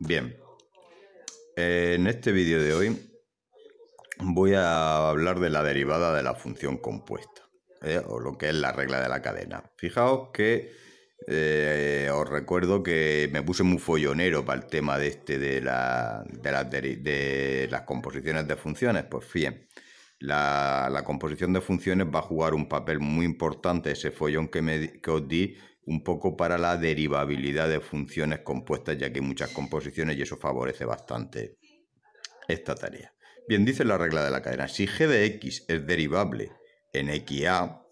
Bien, en este vídeo de hoy voy a hablar de la derivada de la función compuesta, o lo que es la regla de la cadena. Fijaos que os recuerdo que me puse muy follonero para el tema de las composiciones de funciones. Pues bien, la composición de funciones va a jugar un papel muy importante, ese follón que os di, un poco para la derivabilidad de funciones compuestas, ya que hay muchas composiciones y eso favorece bastante esta tarea. Bien, dice la regla de la cadena: si g de x es derivable en xa,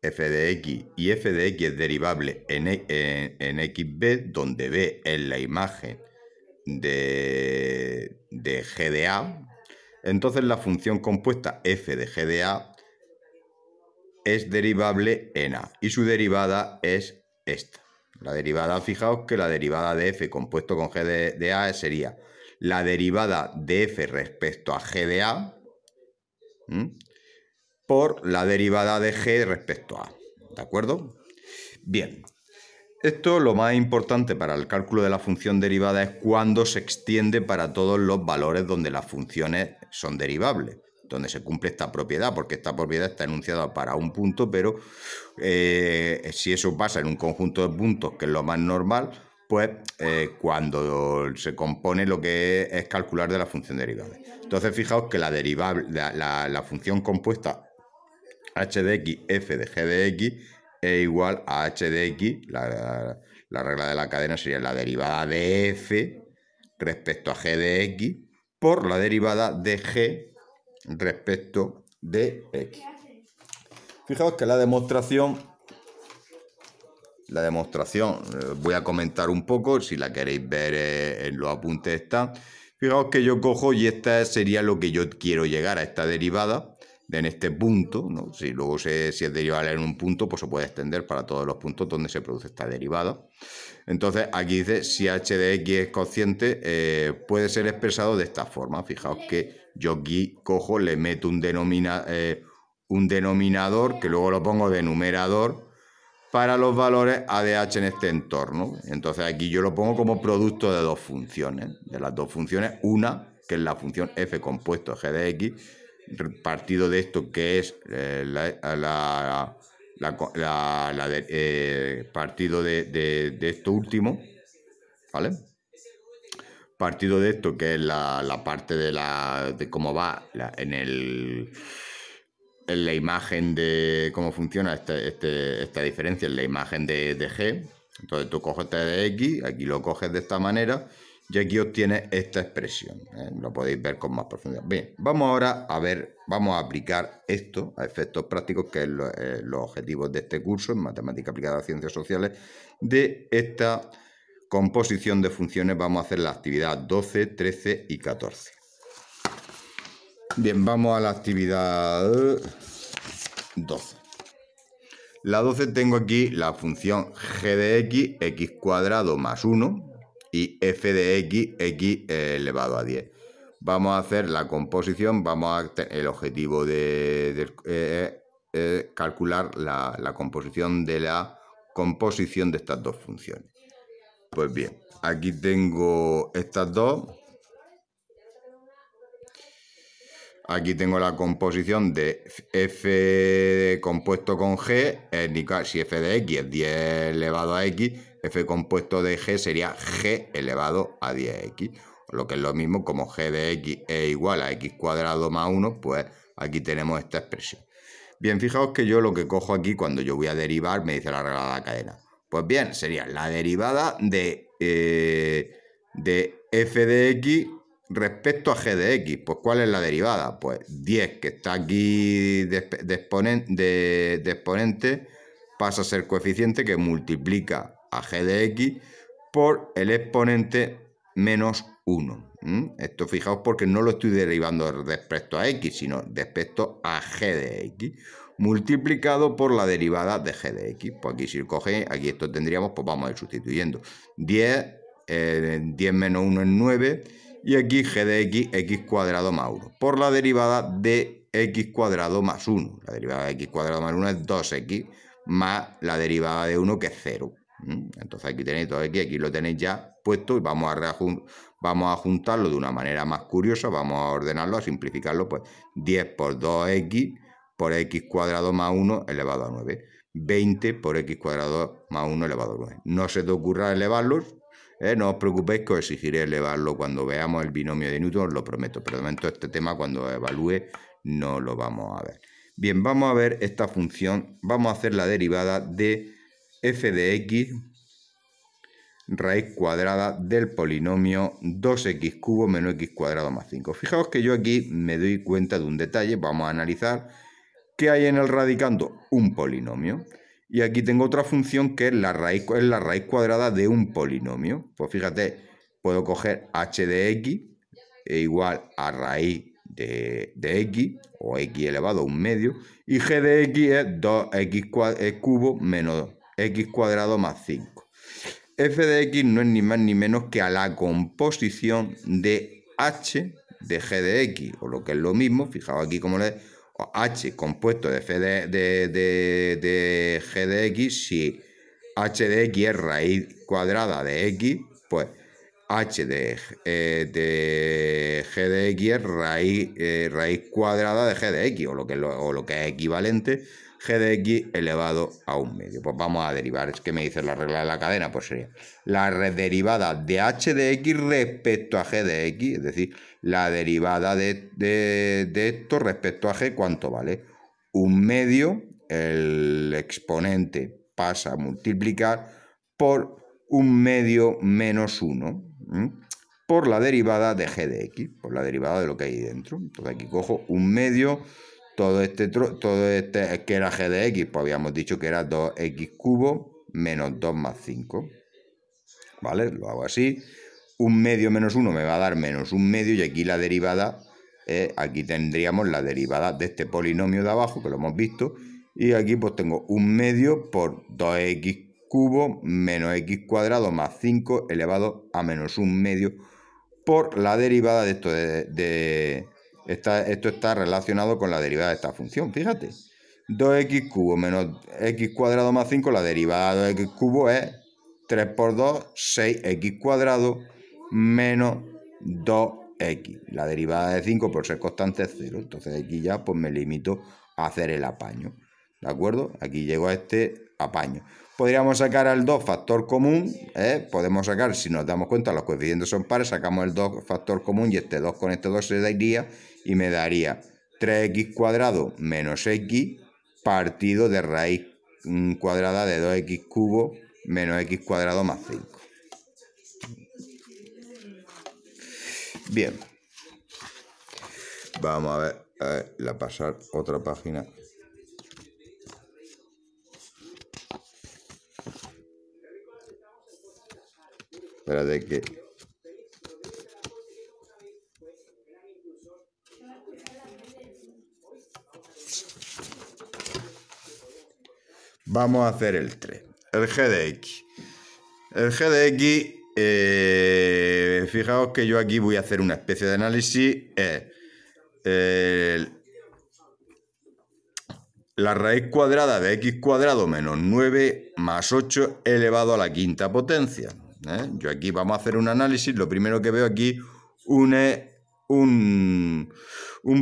f de x y f de x es derivable en xb, donde b es la imagen de g de a, entonces la función compuesta f de g de a es derivable en a y su derivada es esta. La derivada, fijaos que la derivada de f compuesto con g de a sería la derivada de f respecto a g de a por la derivada de g respecto a. ¿De acuerdo? Bien. Esto, lo más importante para el cálculo de la función derivada es cuando se extiende para todos los valores donde las funciones son derivables, donde se cumple esta propiedad, porque esta propiedad está enunciada para un punto, pero si eso pasa en un conjunto de puntos, que es lo más normal, pues cuando se compone lo que es calcular de la función derivada. Entonces, fijaos que la derivable, la función compuesta h de x, f de g de x es igual a h de x, la regla de la cadena sería la derivada de f respecto a g de x por la derivada de g respecto de x. Fijaos que la demostración voy a comentar un poco, si la queréis ver en los apuntes está. Fijaos que yo cojo y esta sería lo que yo quiero llegar a esta derivada en este punto, ¿no? Si luego si es derivable en un punto, pues se puede extender para todos los puntos donde se produce esta derivada. Entonces aquí dice si h de x es consciente, puede ser expresado de esta forma. Fijaos que yo aquí cojo, le meto un denominador que luego lo pongo de numerador para los valores a de h en este entorno. Entonces aquí yo lo pongo como producto de dos funciones. De las dos funciones, una que es la función f compuesto g de x, partido de esto que es partido de esto último, ¿vale? Partido de esto que es la parte de cómo va en la imagen de cómo funciona esta diferencia en la imagen de g. Entonces tú coges t de x, aquí lo coges de esta manera y aquí obtienes esta expresión, lo podéis ver con más profundidad. Bien, vamos ahora a ver, vamos a aplicar esto a efectos prácticos, que es los objetivos de este curso en Matemática Aplicada a Ciencias Sociales. De esta composición de funciones vamos a hacer la actividad 12, 13 y 14. Bien, vamos a la actividad 12. La 12 tengo aquí la función g de x, x cuadrado más 1, y f de x, x elevado a 10. Vamos a hacer la composición, el objetivo de calcular la composición de estas dos funciones. Pues bien, aquí tengo estas dos. Aquí tengo la composición de f compuesto con g, si f de x es 10 elevado a x, f compuesto de g sería g elevado a 10x. Lo que es lo mismo, como g de x es igual a x cuadrado más 1, pues aquí tenemos esta expresión. Bien, fijaos que yo lo que cojo aquí cuando yo voy a derivar, me dice la regla de la cadena. Pues bien, sería la derivada de f de x respecto a g de x. Pues ¿cuál es la derivada? Pues 10, que está aquí de exponente, pasa a ser coeficiente que multiplica a g de x por el exponente menos 1. Esto fijaos porque no lo estoy derivando respecto a x, sino respecto a g de x, multiplicado por la derivada de g de x. Pues aquí si coge, aquí esto tendríamos, pues vamos a ir sustituyendo. 10 menos 1 es 9, y aquí g de x, x cuadrado más 1, por la derivada de x cuadrado más 1. La derivada de x cuadrado más 1 es 2x, más la derivada de 1, que es 0. Entonces aquí tenéis 2x, aquí lo tenéis ya puesto y vamos a juntarlo de una manera más curiosa, vamos a ordenarlo, a simplificarlo, pues 10 por 2x por x cuadrado más 1 elevado a 9. 20 por x cuadrado más 1 elevado a 9. No se te ocurra elevarlos, no os preocupéis que os exigiré elevarlo cuando veamos el binomio de Newton, os lo prometo, pero de momento este tema cuando evalúe no lo vamos a ver. Bien, vamos a ver esta función, vamos a hacer la derivada de f de x raíz cuadrada del polinomio 2x cubo menos x cuadrado más 5. Fijaos que yo aquí me doy cuenta de un detalle, vamos a analizar que hay en el radicando un polinomio. Y aquí tengo otra función que es la raíz cuadrada de un polinomio. Pues fíjate, puedo coger h de x e igual a raíz de x, o x elevado a un medio, y g de x es 2x cubo menos x cuadrado más 5. F de x no es ni más ni menos que a la composición de h de g de x, o lo que es lo mismo, fijaos aquí como le h compuesto de g de x, si h de x es raíz cuadrada de x, pues h de g de x es raíz cuadrada de g de x, o lo que es equivalente, g de x elevado a un medio. Pues vamos a derivar. Es que me dice la regla de la cadena, pues sería la derivada de h de x respecto a g de x, es decir, la derivada de esto respecto a g, ¿cuánto vale? Un medio, el exponente pasa a multiplicar por un medio menos 1, por la derivada de g de x, por la derivada de lo que hay dentro. Entonces aquí cojo un medio, todo este que era g de x, pues habíamos dicho que era 2x cubo menos 2 más 5. ¿Vale? Lo hago así. Un medio menos 1 me va a dar menos un medio, y aquí la derivada, aquí tendríamos la derivada de este polinomio de abajo, que lo hemos visto, y aquí pues tengo un medio por 2x cubo menos x cuadrado más 5 elevado a menos un medio por la derivada de esto. Esto está relacionado con la derivada de esta función, fíjate. 2x cubo menos x cuadrado más 5, la derivada de 2x cubo es 3 por 2, 6x cuadrado menos 2x. La derivada de 5 por ser constante es 0. Entonces aquí ya pues me limito a hacer el apaño. ¿De acuerdo? Aquí llego a este apaño. Podríamos sacar al 2 factor común. Podemos sacar, si nos damos cuenta, los coeficientes son pares, sacamos el 2 factor común y este 2 con este 2 se daría y me daría 3x cuadrado menos x partido de raíz cuadrada de 2x cubo menos x cuadrado más 5. Bien. Vamos a ver, pasar otra página. Espérate que... Vamos a hacer el 3. El g de x. El g de x, fijaos que yo aquí voy a hacer una especie de análisis. La raíz cuadrada de x cuadrado menos 9 más 8 elevado a la quinta potencia. Yo aquí vamos a hacer un análisis. Lo primero que veo aquí un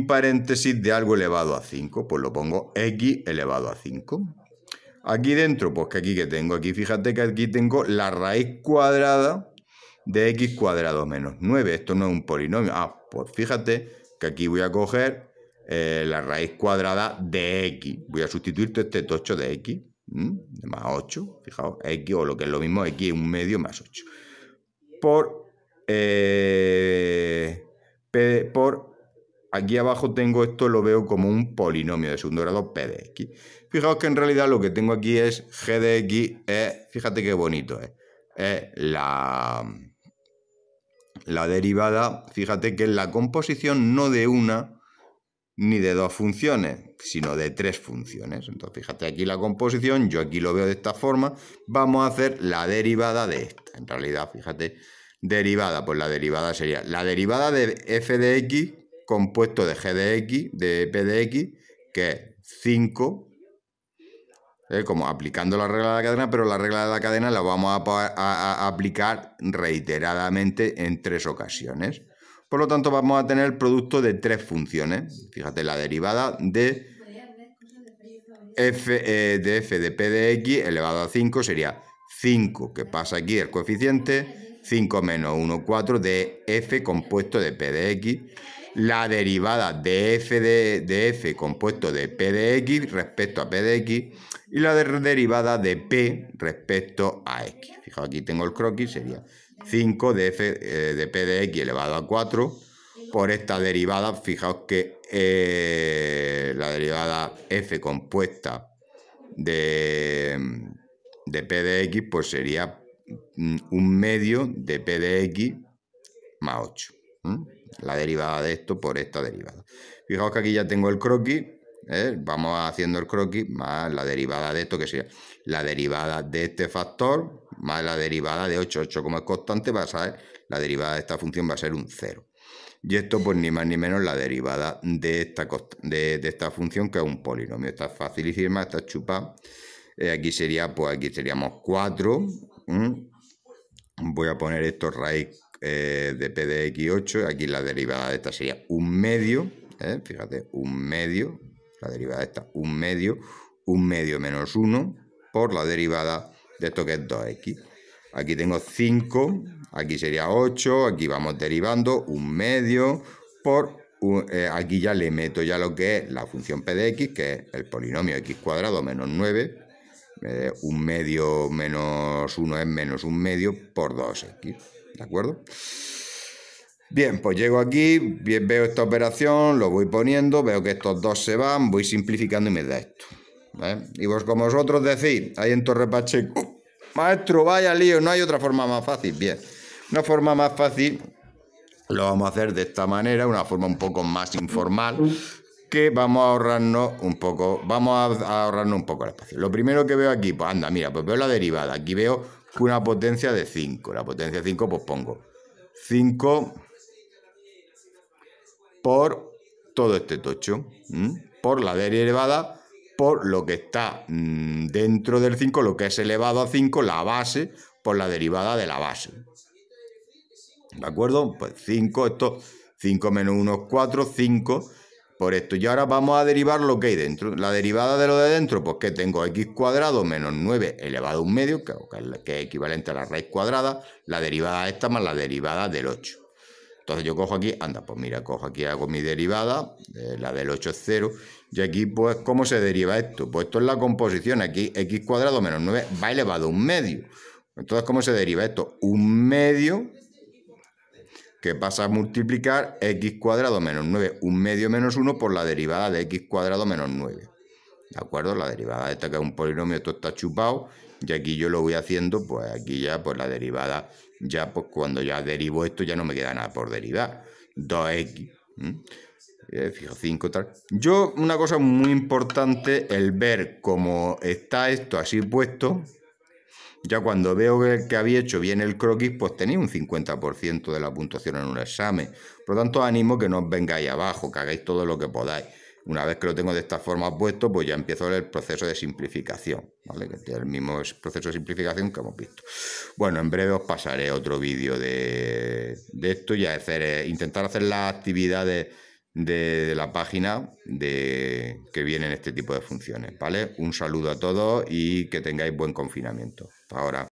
paréntesis de algo elevado a 5. Pues lo pongo x elevado a 5. Aquí dentro, pues que aquí que tengo, aquí fíjate que aquí tengo la raíz cuadrada de x cuadrado menos 9. Esto no es un polinomio. Pues fíjate que aquí voy a coger la raíz cuadrada de x. Voy a sustituir todo este tocho de x, más 8, fijaos, x, o lo que es lo mismo, x es un medio más 8. Por aquí abajo tengo esto, lo veo como un polinomio de segundo grado p de x. Fijaos que en realidad lo que tengo aquí es g de x, fíjate qué bonito es la derivada, fíjate que es la composición no de una ni de dos funciones, sino de tres funciones. Entonces fíjate aquí la composición, yo aquí lo veo de esta forma, vamos a hacer la derivada de esta. En realidad, fíjate, derivada, pues la derivada sería la derivada de f de x compuesto de g de x, de p de x, que es 5, como aplicando la regla de la cadena, pero la regla de la cadena la vamos a aplicar reiteradamente en 3 ocasiones. Por lo tanto, vamos a tener el producto de 3 funciones. Fíjate, la derivada de f de p de x elevado a 5 sería 5, que pasa aquí el coeficiente, 5 menos 1, 4 de f compuesto de p de x. La derivada de f compuesto de p de x respecto a p de x y la derivada de p respecto a x. Fijaos, aquí tengo el croquis, sería 5 de f de p de x elevado a 4 por esta derivada. Fijaos que la derivada f compuesta de p de x pues sería 1/2 de p de x más 8. La derivada de esto por esta derivada. Fijaos que aquí ya tengo el croquis, vamos haciendo el croquis más la derivada de esto, que sería la derivada de este factor más la derivada de 8. 8 como es constante va a ser, la derivada de esta función va a ser un 0. Y esto pues ni más ni menos la derivada de esta función, que es un polinomio. Esta es facilísima, está chupada. Aquí sería, pues aquí seríamos 4. Voy a poner esto raíz de p de x 8. Aquí la derivada de esta sería 1/2. Fíjate, 1/2. La derivada de esta 1/2. 1/2 menos 1 por la derivada de esto, que es 2x. Aquí tengo 5, aquí sería 8, aquí vamos derivando 1/2 por, aquí ya le meto ya lo que es la función p de x, que es el polinomio x cuadrado menos 9, 1/2 menos 1 es menos 1/2 por 2x, ¿de acuerdo? Bien, pues llego aquí, veo esta operación, lo voy poniendo, veo que estos dos se van, voy simplificando y me da esto. Y vos, como vosotros decís, ahí en Torre Pacheco, maestro, vaya lío, no hay otra forma más fácil. Bien, una forma más fácil lo vamos a hacer de esta manera, una forma un poco más informal, que vamos a ahorrarnos un poco, el espacio. Lo primero que veo aquí, pues anda, mira, pues veo la derivada. Aquí veo una potencia de 5. La potencia de 5, pues pongo 5 por todo este tocho, por la derivada, por lo que está dentro del 5, lo que es elevado a 5, la base, por la derivada de la base. ¿De acuerdo? Pues 5, esto, 5 menos 1 es 4, 5 por esto. Y ahora vamos a derivar lo que hay dentro. La derivada de lo de dentro, pues que tengo x cuadrado menos 9 elevado a 1/2, que es equivalente a la raíz cuadrada, la derivada de esta más la derivada del 8. Entonces yo cojo aquí, anda, pues mira, cojo aquí, hago mi derivada, la del 8 es 0, y aquí pues, ¿cómo se deriva esto? Pues esto es la composición, aquí x cuadrado menos 9 va elevado a 1/2. Entonces, ¿cómo se deriva esto? 1/2 que pasa a multiplicar x cuadrado menos 9, 1/2 menos 1 por la derivada de x cuadrado menos 9. ¿De acuerdo? La derivada de esta, que es un polinomio, esto está chupado, y aquí yo lo voy haciendo, pues aquí ya, pues la derivada, ya pues cuando ya derivo esto ya no me queda nada por derivar. 2x, fijo 5 tal. Yo, una cosa muy importante, el ver cómo está esto así puesto. Ya cuando veo que había hecho bien el croquis, pues tenía un 50% de la puntuación en un examen. Por lo tanto, animo que no os vengáis abajo, que hagáis todo lo que podáis. Una vez que lo tengo de esta forma puesto, pues ya empiezo el proceso de simplificación, ¿vale? Que es el mismo proceso de simplificación que hemos visto. Bueno, en breve os pasaré otro vídeo de esto y intentar hacer las actividades de la página que vienen este tipo de funciones, ¿vale? Un saludo a todos y que tengáis buen confinamiento. Hasta ahora.